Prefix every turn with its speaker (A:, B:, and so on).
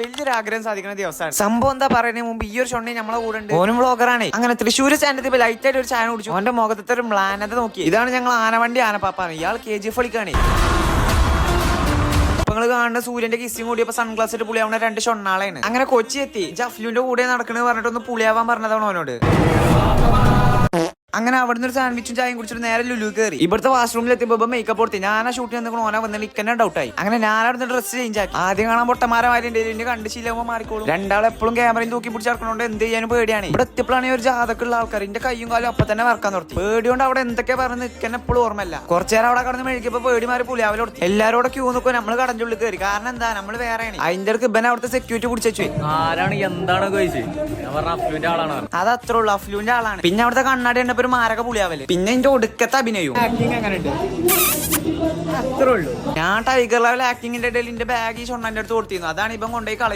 A: വലിയൊരു ആഗ്രഹം സാധിക്കുന്ന ദിവസമാണ്. സംഭവം എന്താ പറയുന്നതിന് മുമ്പ് ഈ ഒരു ഷൊണ്ണി നമ്മളെ കൂടെ ഉണ്ട്. ഓനും വ്ളോഗറാണ്. അങ്ങനെ തൃശ്ശൂർ സ്റ്റാൻഡിൽ ലൈറ്റ് ആയിട്ട് ഒരു ചായ കുടിച്ചു. ഓന്റെ മുഖത്തെ ഒരു മ്ലാനത നോക്കി. ഇതാണ് ഞങ്ങൾ ആനവണ്ടി ആനപ്പാപ്പാണ്. ഇയാൾ KGF കളിക്കാണ്. നിങ്ങൾ കാണുന്ന സൂര്യന്റെ കിസ്സിങ് കൂടിയപ്പോ സൺഗ്ലാസ് ഇട്ട് പുളിയാവുന്ന രണ്ട് ഷൊണ്ണാളാണ്. അങ്ങനെ കൊച്ചി എത്തി. ജഫ്ലുവിന്റെ കൂടെ നടക്കണെന്ന് പറഞ്ഞിട്ടൊന്ന് പുളിയാവാൻ പറഞ്ഞതാണ് ഓനോട്. അങ്ങനെ അവിടുന്ന് ഒരു സാൻഡ്വിച്ചും ചായയും കുടിച്ചിട്ട് നേരെ ലുലു കയറി. ഇവിടുത്തെ വാഷ്റൂമിൽ എത്തിയപ്പോ മേക്കപ്പ് കൊടുത്തി. ഞാൻ ആ ഷൂട്ടിൽ നിന്ന് ഓന വന്നിട്ട് ഇക്കന്നെ ഡൗട്ടായി. അങ്ങനെ ഞാൻ അവിടുന്ന് ഡ്രസ്സ് ചേഞ്ച് ആക്കി. ആദ്യം കാണാൻ പൊട്ടന്മാരമാരുണ്ട്. എന്നെ കണ്ട് ശീലമോ മാറിക്കോളും. രണ്ടാളും എപ്പോഴും ക്യാമറയും തൂക്കി പിടിച്ച് നടക്കണോണ്ട് എന്ത് ചെയ്യാനും പേടിയാണ്. ഇവിടെ എത്തിയപ്പോഴാണ് ഒരു ജാതക്കുള്ള ആൾക്കാർ എന്റെ കയ്യും കാലും അപ്പൊ തന്നെ വറക്കാൻ നിർത്തി. പേടിയോണ്ട് അവിടെ എന്തൊക്കെ പറഞ്ഞ് നിൽക്കാൻ എപ്പോഴും ഓർമ്മല്ല. കുറച്ചേരം അവിടെ കടന്ന് മെഴുകിയപ്പോ പേടി മാറി പുലിയാവൽ കൊടുത്തു. എല്ലാരോടെ ക്യൂ നോക്കുക. നമ്മള് കടഞ്ചുള്ളിൽ കയറി. കാരണം എന്താ, നമ്മള് വേറെയാണ്. അതിന്റെ അടുത്ത് ഇബൻ അവിടുത്തെ സെക്യൂരിറ്റി പിടിച്ചു.
B: ആരാണ് എന്താണ്
A: അത് അത്രേ ഉള്ളൂ, അഫ്ലുവിന്റെ ആളാണ്. പിന്നെ അവിടുത്തെ കണ്ണാടി കണ്ടപ്പോ ഒരു മാരക പുളിയാവല്. പിന്നെ എന്റെ ഒടുക്കത്തെ അഭിനയവും അത്രേ ഉള്ളൂ. ഞാൻ ടൈഗർ ലെവൽ ആക്ടിങ്ങിന്റെ ഇടയിൽ എന്റെ ബാഗ് ഈ ഷൊണ്ണന്റെ അടുത്ത് കൊടുത്തിരുന്നു. അതാണ് ഇപ്പം കൊണ്ടുപോയി കളി.